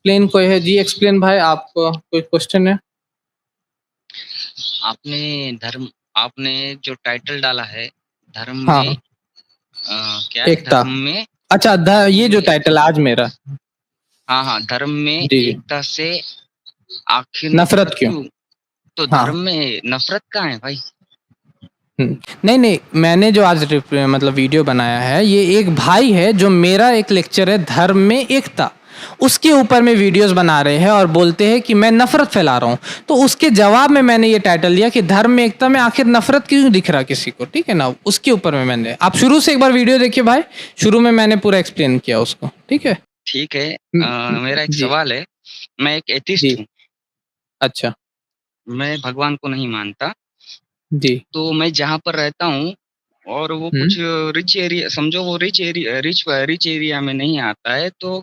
Explain कोई है जी? Explain भाई, आप कोई क्वेश्चन है? आपने जो टाइटल डाला है धर्म हाँ, में, हाँ। क्या है एकता। धर्म में अच्छा, ये जो ये टाइटल आज मेरा। हाँ हाँ, धर्म में जी, जी। एकता से आखिर नफरत नफरत क्यों? क्यों? तो हाँ। धर्म में नफरत कहाँ है भाई? नहीं, नहीं, मैंने जो आज मतलब वीडियो बनाया है, ये एक भाई है जो मेरा एक लेक्चर है धर्म में एकता, उसके ऊपर में वीडियोस बना रहे हैं और बोलते हैं कि मैं नफरत फैला रहा हूँ। तो उसके जवाब में मैंने ये टाइटल दिया कि धर्म में एकता में आखिर नफरत क्यों दिख रहा किसी को, ठीक है ना? उसके ऊपर में मैंने, आप शुरू से एक बार वीडियो देखिए भाई, शुरू में मैंने पूरा एक्सप्लेन किया उसको, ठीक है? ठीक है। मेरा एक जी, सवाल है। मैं एक एथिस्ट जी। हूँ। अच्छा। मैं भगवान को नहीं मानता। जी। तो मैं जहाँ पर रहता हूँ और वो हम्म। कुछ रिच एरिया, समझो वो रिच एरिया में नहीं आता है, तो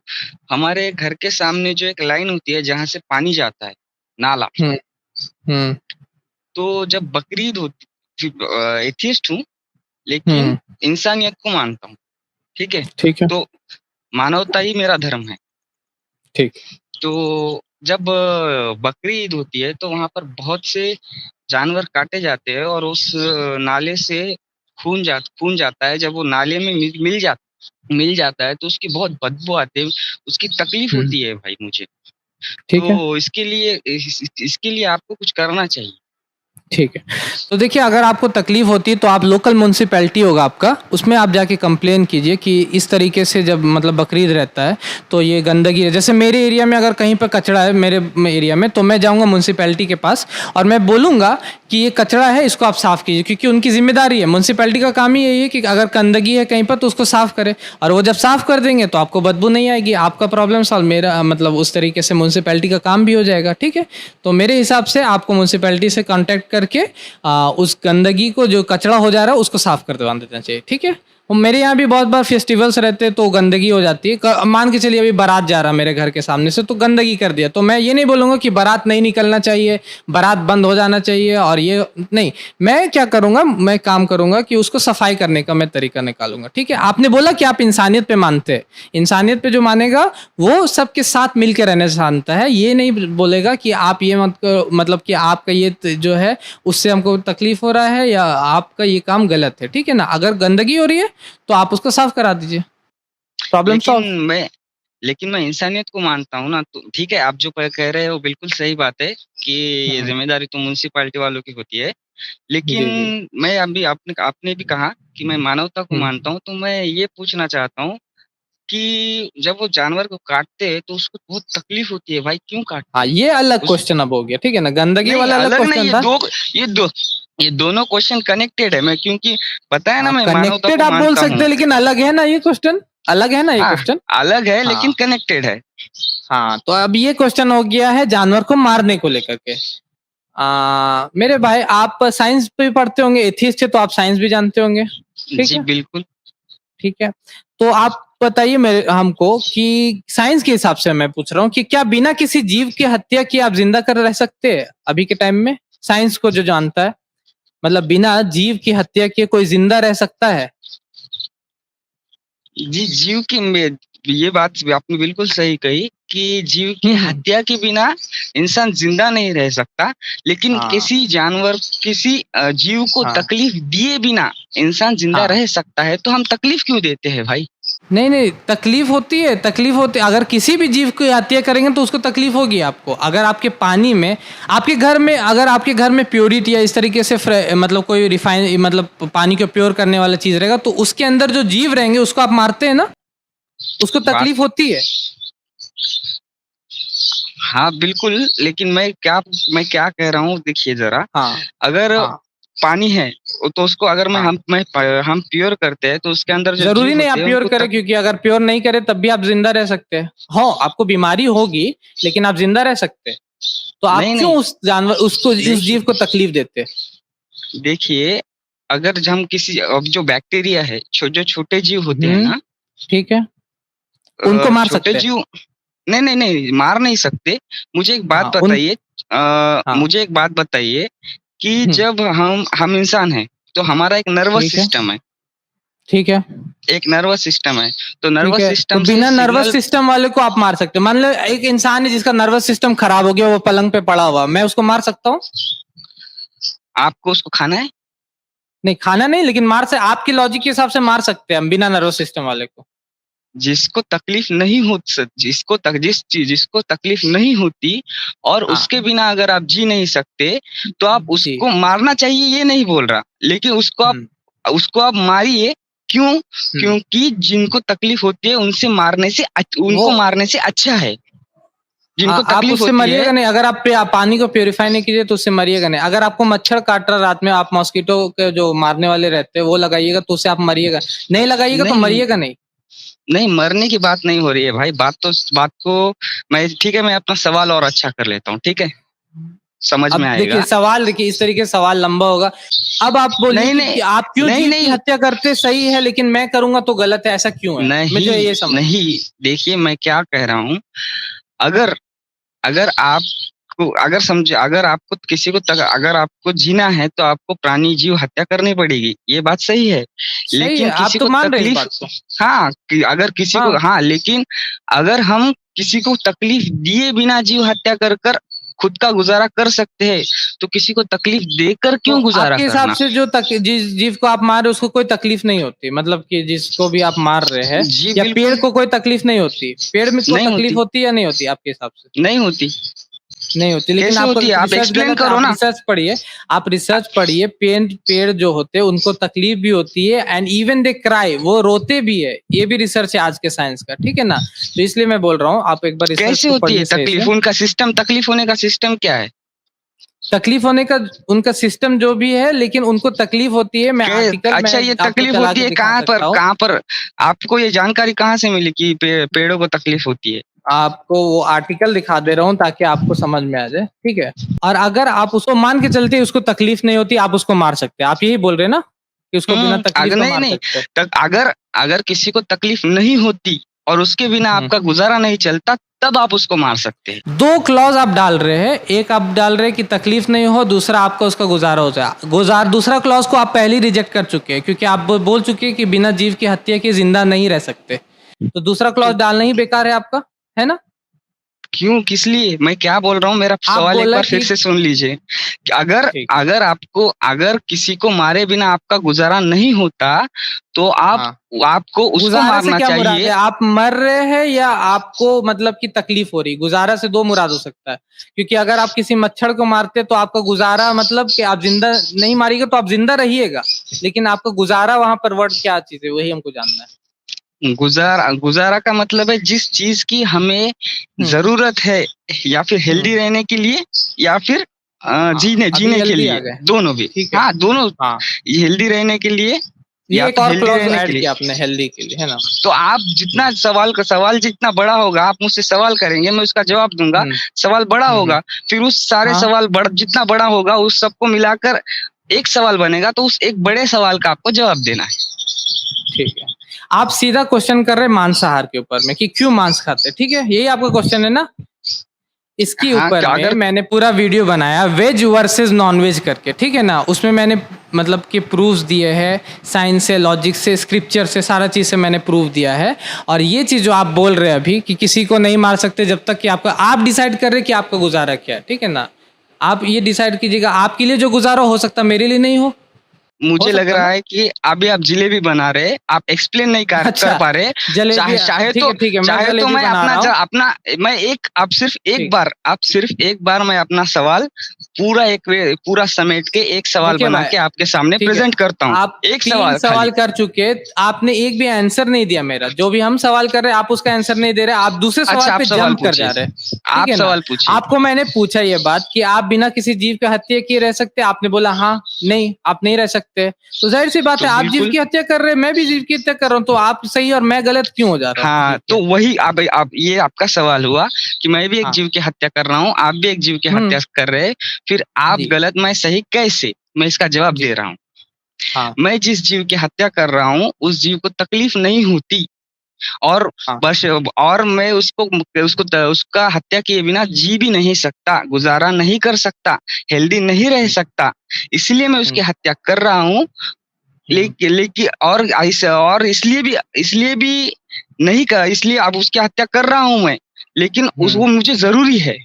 हमारे घर के सामने जो एक लाइन होती है जहाँ से पानी जाता है, नाला। हम्म। हम्म। तो जब बकरीद होती, एथिस्ट हूँ लेकिन हम्म। इंसानियत को मानता हूँ। ठीक है। ठीक है। तो मानवता ही मेरा धर्म है। ठीक। तो जब बकरीद होती है तो वहां पर बहुत से जानवर काटे जाते हैं और उस नाले से खून जाता है। जब वो नाले में मिल जाता है तो उसकी बहुत बदबू आती है। उसकी तकलीफ हम्म। होती है भाई मुझे। ठीक है। तो इसके लिए आपको कुछ करना चाहिए। ठीक है। तो देखिए, अगर आपको तकलीफ होती है तो आप लोकल म्युनिसिपैलिटी होगा आपका, उसमें आप जाके कंप्लेन कीजिए कि इस तरीके से जब मतलब बकरीद रहता है तो ये गंदगी है। जैसे मेरे एरिया में अगर कहीं पर कचरा है मेरे एरिया में, तो मैं जाऊंगा म्युनिसिपैलिटी के पास और मैं बोलूंगा कि ये कचरा है, इसको आप साफ कीजिए, क्योंकि उनकी जिम्मेदारी है। म्युनिसिपैलिटी का काम ही यही है कि अगर गंदगी है कहीं पर तो उसको साफ करे, और वो जब साफ कर देंगे तो आपको बदबू नहीं आएगी, आपका प्रॉब्लम सॉल्व। मेरा मतलब उस तरीके से म्युनिसिपैलिटी का काम भी हो जाएगा, ठीक है? तो मेरे हिसाब से आपको म्युनिसिपैलिटी से कांटेक्ट करके उस गंदगी को, जो कचरा हो जा रहा है, उसको साफ कर दवा देना चाहिए, ठीक है? और मेरे यहाँ भी बहुत बार फेस्टिवल्स रहते हैं तो गंदगी हो जाती है। मान के चलिए अभी बारात जा रहा है मेरे घर के सामने से, तो गंदगी कर दिया, तो मैं ये नहीं बोलूंगा कि बारात नहीं निकलना चाहिए, बारात बंद हो जाना चाहिए, और ये नहीं। मैं क्या करूंगा, मैं काम करूंगा कि उसको सफाई करने का मैं तरीका निकालूंगा, ठीक है? आपने बोला कि आप इंसानियत पे मानते हैं, इंसानियत पे जो मानेगा वो सबके साथ मिलकर रहने से मानता है। ये नहीं बोलेगा कि आप ये मत करो, मतलब कि आपका ये जो है उससे हमको तकलीफ हो रहा है या आपका ये काम गलत है, ठीक है ना? अगर गंदगी हो रही है तो आप उसको साफ करा दीजिए, प्रॉब्लम लेकिन सॉल्व। मैं लेकिन मैं इंसानियत को मानता हूँ ना। तो ठीक है, आप जो कह रहे हो वो बिल्कुल सही बात है कि ये हम्म। जिम्मेदारी तो म्युनिसिपैलिटी वालों की होती है। लेकिन जी, जी। मैं अभी आपने आपने भी कहा कि मैं मानवता को हम्म। मानता हूँ, तो मैं ये पूछना चाहता हूँ कि जब वो जानवर को काटते हैं तो उसको बहुत तकलीफ होती है भाई, क्यों काटते हाँ, हैं? ये अलग उस क्वेश्चन अब हो गया, ठीक है ना? गंदगी नहीं, वाला अलग अलग नहीं, क्वेश्चन था। ये दो ये दोनों क्वेश्चन कनेक्टेड है। मैं क्योंकि पता है ना, हाँ, मैं मानवता कनेक्टेड को आप बोल मानता हूँ। सकते हैं, लेकिन अलग है ना ये क्वेश्चन, अलग है ना ये हाँ, क्वेश्चन। अलग है लेकिन हाँ। कनेक्टेड है। हाँ, तो अब ये क्वेश्चन हो गया है जानवर को मारने को लेकर के। मेरे भाई, आप साइंस पे पढ़ते होंगे, एथिस्ट है तो आप साइंस भी जानते होंगे, ठीक जी है? बिल्कुल। ठीक है। तो आप बताइए मेरे हमको कि साइंस के हिसाब से मैं पूछ रहा हूँ कि क्या बिना किसी जीव की हत्या किए आप जिंदा कर रह सकते हैं अभी के टाइम में? साइंस को जो जानता है, मतलब बिना जीव की हत्या किए कोई जिंदा रह सकता है? जी, जीव की ये बात भी आपने बिल्कुल सही कही कि जीव की हम्म। हत्या के बिना इंसान जिंदा नहीं रह सकता। लेकिन हाँ, किसी जीव को हाँ, तकलीफ दिए बिना इंसान जिंदा हाँ। रह सकता है, तो हम तकलीफ क्यों देते हैं भाई? नहीं, नहीं, तकलीफ होती है, तकलीफ होती है। अगर किसी भी जीव की हत्या करेंगे तो उसको तकलीफ होगी आपको। अगर आपके पानी में, आपके घर में, अगर आपके घर में प्योरिटी या इस तरीके से मतलब कोई रिफाइन, मतलब पानी को प्योर करने वाला चीज रहेगा, तो उसके अंदर जो जीव रहेंगे उसको आप मारते हैं ना, उसको बात तकलीफ होती है। हाँ बिल्कुल। लेकिन मैं क्या कह रहा हूँ, देखिए जरा। हाँ, अगर हाँ, पानी है तो उसको अगर मैं हाँ। हम प्योर करते हैं तो उसके अंदर जो जरूरी जीव नहीं होते आप हैं प्योर उनको करें, क्योंकि अगर प्योर नहीं करे तब भी आप जिंदा रह सकते हैं। हाँ, आपको बीमारी होगी लेकिन आप जिंदा रह सकते हैं। तो आप नहीं क्यों नहीं, उस जानवर, उसको, उस देखिए जीव को तकलीफ देते हैं? देखिए, अगर हम किसी अब जो बैक्टीरिया है, जो छोटे जीव होते हैं ना, ठीक है। उनको मार छोटे सकते हैं। जीव, नहीं नहीं नहीं, मार नहीं सकते। मुझे एक बात हाँ, बताइए। हाँ। मुझे एक बात बताइए कि हुँ, जब हम इंसान हैं तो हमारा एक नर्वस ठीक है, सिस्टम है। ठीक है, एक नर्वस सिस्टम है, तो ठीक नर्वस है। तो सिस्टम से बिना नर्वस सिग्नल। सिस्टम वाले को आप मार सकते हो। मान लो एक इंसान है जिसका नर्वस सिस्टम खराब हो गया, वो पलंग पे पड़ा हुआ, मैं उसको मार सकता हूँ? आपको उसको खाना है? नहीं, खाना नहीं, लेकिन मार से आपके लॉजिक के हिसाब से मार सकते हैं हम बिना नर्वस सिस्टम वाले को। जिसको तकलीफ नहीं हो, जिसको तकलीफ नहीं होती और हाँ उसके बिना अगर आप जी नहीं सकते, तो आप जी। उसको मारना चाहिए, ये नहीं बोल रहा, लेकिन हम्म उसको आप मारिए। क्यों? हम्म। क्योंकि जिनको तकलीफ होती है वो उनको मारने से अच्छा है। जिनको आप तकलीफ उससे होती है। मरिएगा नहीं, अगर आप पानी को प्योरीफाई नहीं कीजिए तो उससे मरिएगा नहीं। अगर आपको मच्छर काट रहा रात में, आप मॉस्किटो के जो मारने वाले रहते हैं वो लगाइएगा, तो उससे आप मरिएगा। नहीं लगाइएगा तो नहीं, मरिएगा नहीं। नहीं मरने की बात नहीं हो रही है भाई। बात को मैं, ठीक है, मैं अपना सवाल और अच्छा कर लेता हूँ, ठीक है, समझ में अब देखिए आएगा। सवाल, देखिए इस तरीके से सवाल लंबा होगा। अब आप बोलिए नहीं, कि नहीं, आप क्यों नहीं, जीव की नहीं, हत्या करते सही है, लेकिन मैं करूंगा तो गलत है, ऐसा क्यों है? मुझे नहीं, ये समझ। नहीं। देखिए मैं क्या कह रहा हूँ। अगर अगर आपको अगर समझे अगर आपको किसी को अगर आपको जीना है तो आपको प्राणी जीव हत्या करनी पड़ेगी, ये बात सही है। सही है, लेकिन आप किसी तो को मान रहे हैं इस तकलीफ, बात को। हाँ, अगर किसी को, हाँ हाँ, लेकिन अगर हम किसी को तकलीफ दिए बिना जीव हत्या कर कर खुद का गुजारा कर सकते हैं, तो किसी को तकलीफ देकर तो क्यों गुजारा आपके हिसाब करना? से जो जिस जीव को आप मार रहे हो उसको कोई तकलीफ नहीं होती, मतलब कि जिसको भी आप मार रहे हैं, जी या पेड़ बिल्कुल को कोई तकलीफ नहीं होती? पेड़ में को नहीं तकलीफ होती। होती है या नहीं होती आपके हिसाब से? नहीं होती। नहीं होती, लेकिन कैसे आपका होती है? आप रिसर्च एक्सप्लेन गलत है। करो आप ना। रिसर्च पढ़िए, आप रिसर्च पढ़िए। पेड़ पेड़ जो होते हैं उनको तकलीफ भी होती है, एंड इवन दे क्राई, वो रोते भी है। ये भी रिसर्च है आज के साइंस का, ठीक है ना? तो इसलिए मैं बोल रहा हूँ आप एक बार रिसर्च कैसे को होती है पढ़िए सही तकलीफ? से। उनका सिस्टम, तकलीफ होने का सिस्टम क्या है? तकलीफ होने का उनका सिस्टम जो भी है, लेकिन उनको तकलीफ होती है। मैं आर्टिकल अच्छा, मैं ये आपको तकलीफ चला होती के है दिखा कहाँ पर? सकता हूँ। कहाँ पर? आपको ये जानकारी कहाँ से मिली कि पेड़ों को तकलीफ होती है? आपको वो आर्टिकल दिखा दे रहा हूँ ताकि आपको समझ में आ जाए, ठीक है? और अगर आप उसको मान के चलते उसको तकलीफ नहीं होती, आप उसको मार सकते हैं। आप यही बोल रहे हैं ना कि उसको बिना तकलीफ अगर तो नहीं, मार नहीं, सकते हैं? अगर अगर किसी को तकलीफ नहीं होती और उसके बिना हम्म। आपका गुजारा नहीं चलता, तब आप उसको मार सकते हैं। दो क्लॉज आप डाल रहे हैं। एक आप डाल रहे हैं कि तकलीफ नहीं हो, दूसरा आपका उसका गुजारा हो जाए। दूसरा क्लॉज को आप पहले ही रिजेक्ट कर चुके हैं, क्योंकि आप बोल चुके हैं कि बिना जीव की हत्या के जिंदा नहीं रह सकते। तो दूसरा क्लॉज तो डालना ही बेकार है आपका, है ना? क्यों? किस लिए? मैं क्या बोल रहा हूँ, मेरा आप सवाल एक बोला बार फिर कि से सुन लीजिए कि अगर ठीक है। अगर किसी को मारे बिना आपका गुजारा नहीं होता, तो हाँ, आपको उसको गुजारा से मारना क्या मुराद है? चाहिए। आप मर रहे हैं या आपको मतलब की तकलीफ हो रही? गुजारा से दो मुराद हो सकता है, क्योंकि अगर आप किसी मच्छर को मारते तो आपका गुजारा मतलब कि आप जिंदा नहीं मारिएगा तो आप जिंदा रहिएगा, लेकिन आपका गुजारा वहां पर वर्ड क्या चीज है, वही हमको जानना है। गुजारा का मतलब है जिस चीज की हमें हम्म। जरूरत है, या फिर हम्म। हेल्दी रहने के लिए, या फिर हाँ, जीने अभी जीने के हेल्दी आ लिए, गए। दोनों भी। ठीक है। हाँ, दोनों। हाँ, हेल्दी रहने के लिए ये या एक तो और हेल्दी क्लॉज रहने के ऐड लिए। किया आपने हेल्दी के लिए, है ना? तो आप जितना सवाल जितना बड़ा होगा, आप मुझसे सवाल करेंगे, मैं उसका जवाब दूंगा। हम्म सवाल बड़ा हम्म। होगा, फिर उस सारे हाँ, सवाल जितना बड़ा होगा उस सबको मिलाकर एक सवाल बनेगा, तो उस एक बड़े सवाल का आपको जवाब देना है। ठीक है। आप सीधा क्वेश्चन कर रहे हैं मांसाहार के ऊपर में कि क्यों मांस खाते हैं, ठीक है? यही आपका क्वेश्चन है ना? इसके हाँ, ऊपर में अगर मैंने पूरा वीडियो बनाया वेज वर्सेस नॉन वेज करके, ठीक है ना? उसमें मैंने मतलब कि प्रूफ्स दिए हैं, साइंस से, लॉजिक से, स्क्रिप्चर से, सारा चीज़ से मैंने प्रूफ दिया है। और ये चीज़ जो आप बोल रहे हैं अभी कि किसी को नहीं मार सकते जब तक कि आप डिसाइड कर रहे हैं कि आपका गुजारा क्या है, ठीक है ना? आप ये डिसाइड कीजिएगा, आपके लिए जो गुजारा हो सकता मेरे लिए नहीं हो मुझे लग सकता रहा ना? है कि अभी आप जिलेबी बना रहे, आप एक्सप्लेन नहीं कर अच्छा, पा रहे। जलेबी। ठीक है, मैं जलेबी मैं बना रहा हूँ। मैं एक आप सिर्फ एक ठीक। बार आप सिर्फ एक बार मैं अपना सवाल पूरा समेट के एक सवाल देखिए बना भाई, के आपके सामने ठीक है, प्रेजेंट करता हूँ। आप एक 3 सवाल सवाल खाली। कर चुके, आपने एक भी आंसर नहीं दिया मेरा। जो भी हम सवाल कर रहे हैं आप उसका आंसर नहीं दे रहे, आप दूसरे सवाल अच्छा, आप पे सवाल जंप कर जा रहे पूछिए। हैं, ठीक आप है ना? सवाल पूछिए। आपको मैंने पूछा ये बात कि आप बिना किसी जीव की हत्या किए रह सकते, आपने बोला हाँ, नहीं आप नहीं रह सकते। तो जाहिर सी बात तो है, आप जीव बिल्कुल। की हत्या कर रहे हैं, मैं भी जीव की हत्या कर रहा हूँ, तो आप सही और मैं गलत क्यों हो जा रहा हूँ हाँ, जीव की तो हत्या? वही आप ये आपका सवाल हुआ कि मैं भी एक हाँ। जीव की हत्या कर रहा हूँ, आप भी एक जीव की हत्या कर रहे हैं। फिर आप जी गलत, मैं सही, कैसे? मैं इसका जवाब जी। दे रहा हूँ। हाँ मैं जिस जीव की हत्या कर रहा हूँ उस जीव को तकलीफ नहीं होती, और हाँ। बस, और मैं उसका हत्या किए बिना जी भी नहीं सकता, गुजारा नहीं कर सकता, हेल्दी नहीं रह सकता। इसलिए मैं उसकी हम्म। हत्या कर रहा हूँ। लेकिन और इसलिए भी नहीं कर, इसलिए अब उसकी हत्या कर रहा हूँ मैं, लेकिन वो मुझे जरूरी है।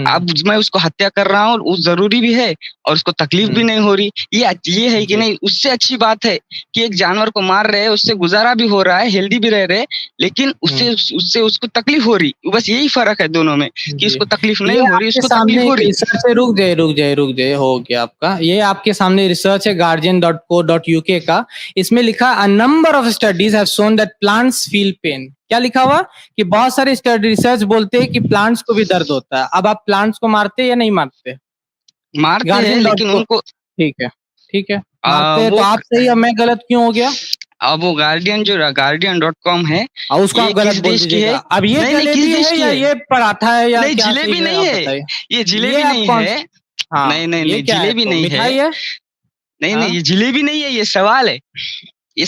अब मैं उसको हत्या कर रहा हूँ, वो जरूरी भी है और उसको तकलीफ भी नहीं हो रही। ये है कि नहीं, उससे अच्छी बात है कि एक जानवर को मार रहे हैं, उससे गुजारा भी हो रहा है, हेल्दी भी रह रहे, लेकिन उससे उसको तकलीफ हो रही। बस यही फर्क है दोनों में कि उसको तकलीफ नहीं हो रही, उसको तकलीफ हो रही। रिसर्च है, रुक जाए, हो गया आपका। ये आपके सामने रिसर्च है guardian.co.uk का। इसमें लिखा a number of studies have shown that plants feel pain. क्या लिखा हुआ कि बहुत सारे स्टडी रिसर्च बोलते हैं कि प्लांट्स को भी दर्द होता है। अब आप प्लांट्स को मारते हैं या नहीं मारते? मारते हैं, लेकिन उनको ठीक है मारते हैं तो आप सही, अब मैं गलत क्यों हो गया? अब वो guardian.com है, और उसको आप गलत बोल दीजिएगा। अब ये जलेबी है या ये पराठा है या नहीं, क्या? जलेबी नहीं है, ये जलेबी नहीं है। हाँ, नहीं, जलेबी तो नहीं मिठाई है। नहीं, ये जलेबी नहीं है, ये सवाल है। ये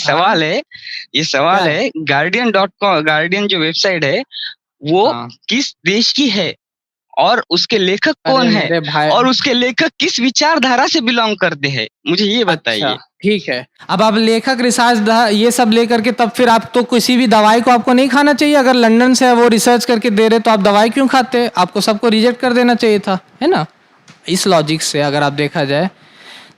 सवाल है। guardian जो वेबसाइट है वो किस देश की है और उसके लेखक कौन है और उसके लेखक किस विचारधारा से बिलोंग करते हैं, मुझे ये बताइए। अच्छा, ठीक है। अब आप लेखक रिसर्च ये सब लेकर के तब फिर आप तो किसी भी दवाई को आपको नहीं खाना चाहिए। अगर लंदन से वो रिसर्च करके दे रहे तो आप दवाई क्यों खाते? आपको सबको रिजेक्ट कर देना चाहिए था, है ना? इस लॉजिक से अगर आप देखा जाए।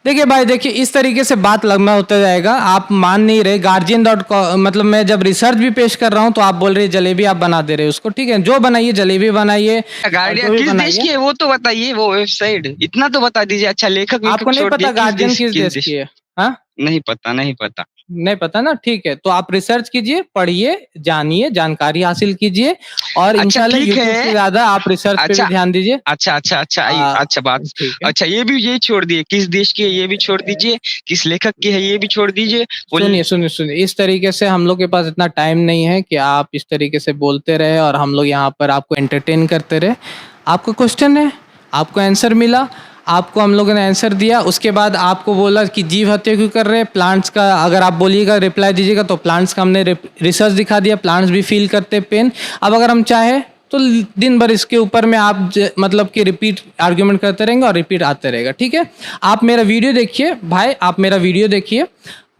देखिए भाई, देखिए इस तरीके से बात लंबा होता जाएगा। आप मान नहीं रहे। guardian.com मतलब मैं जब रिसर्च भी पेश कर रहा हूँ तो आप बोल रहे जलेबी आप बना दे रहे हो उसको। ठीक है, जो बनाइए, जलेबी बनाइए। गार्डियन किस देश की है वो तो बताइए, वो वेबसाइट इतना तो बता दीजिए। अच्छा, लेखक आपको नहीं पता गार्डियन किस देश की है? हाँ, नहीं पता ना। ठीक है, तो आप रिसर्च कीजिए, पढ़िए, जानिए, जानकारी हासिल कीजिए और इंशाल्लाह यूट्यूब से ज्यादा आप रिसर्च पे भी ध्यान दीजिए। अच्छा, ये छोड़ दिए, किस देश की है ये भी छोड़ दीजिए, किस लेखक की है ये भी छोड़ दीजिए। सुनिए, इस तरीके से हम लोग के पास इतना टाइम नहीं है कि आप इस तरीके से बोलते रहे और हम लोग यहाँ पर आपको एंटरटेन करते रहे। आपको क्वेश्चन है, आपको आंसर मिला, आपको हम लोगों ने आंसर दिया, उसके बाद आपको बोला कि जीव हत्या क्यों कर रहे हैं। प्लांट्स का अगर आप बोलिएगा, रिप्लाई दीजिएगा तो प्लांट्स का हमने रिसर्च दिखा दिया, प्लांट्स भी फील करते हैं पेन। अब अगर हम चाहे तो दिन भर इसके ऊपर में आप मतलब कि रिपीट आर्ग्यूमेंट करते रहेंगे और रिपीट आते रहेगा। ठीक है, आप मेरा वीडियो देखिए भाई, आप मेरा वीडियो देखिए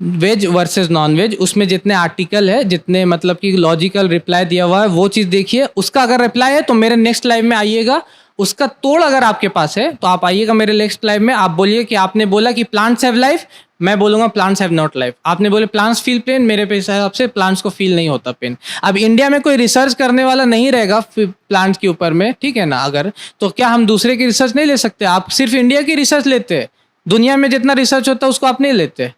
वेज वर्सेस नॉन वेज। उसमें जितने आर्टिकल है, जितने मतलब कि लॉजिकल रिप्लाई दिया हुआ है, वो चीज़ देखिए। उसका अगर रिप्लाई है तो मेरे नेक्स्ट लाइव में आइएगा। उसका तोड़ अगर आपके पास है तो आप आइएगा मेरे नेक्स्ट लाइव में। आप बोलिए कि आपने बोला कि प्लांट्स हैव लाइफ, मैं बोलूंगा प्लांट्स हैव नॉट लाइफ। आपने बोले प्लांट्स फील पेन, मेरे हिसाब से प्लांट्स को फील नहीं होता पेन। अब इंडिया में कोई रिसर्च करने वाला नहीं रहेगा प्लांट्स के ऊपर में, ठीक है ना? अगर तो क्या हम दूसरे की रिसर्च नहीं ले सकते? आप सिर्फ इंडिया की रिसर्च लेते हैं, दुनिया में जितना रिसर्च होता है उसको आप नहीं लेते।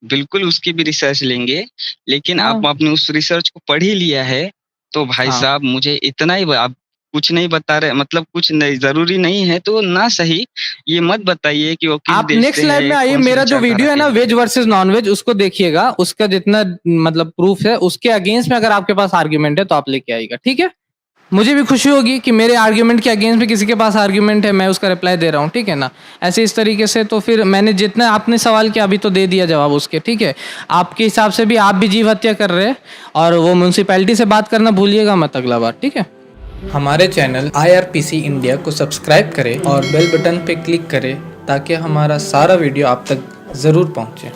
बिल्कुल उसकी भी रिसर्च लेंगे, लेकिन आप आपने उस रिसर्च को पढ़ ही लिया है तो भाई साहब मुझे इतना ही, आप कुछ नहीं बता रहे, मतलब कुछ नहीं, जरूरी नहीं है तो ना सही, ये मत बताइए कि वो किस आप देश नेक्स्ट से लाइव है, में आइए, कौन सी मेरा जो विचारधारा वीडियो है ना के वेज वर्सेस नॉन वेज, उसको देखिएगा। उसका जितना मतलब प्रूफ है उसके अगेंस्ट में अगर आपके पास आर्ग्यूमेंट है तो आप लेके आइएगा। ठीक है, मुझे भी खुशी होगी कि मेरे आर्ग्यूमेंट के अगेंस्ट में किसी के पास आर्ग्यूमेंट है, मैं उसका रिप्लाई दे रहा हूँ। ठीक है ना? ऐसे इस तरीके से तो फिर मैंने जितना आपने सवाल किया अभी तो दे दिया जवाब उसके। ठीक है, आपके हिसाब से भी आप भी जीव हत्या कर रहे हैं और वो म्यूनसिपैलिटी से बात करना भूलिएगा मत अगला बार। ठीक है, हमारे चैनल IRPC इंडिया को सब्सक्राइब करें और बेल बटन पे क्लिक करें ताकि हमारा सारा वीडियो आप तक ज़रूर पहुँचे।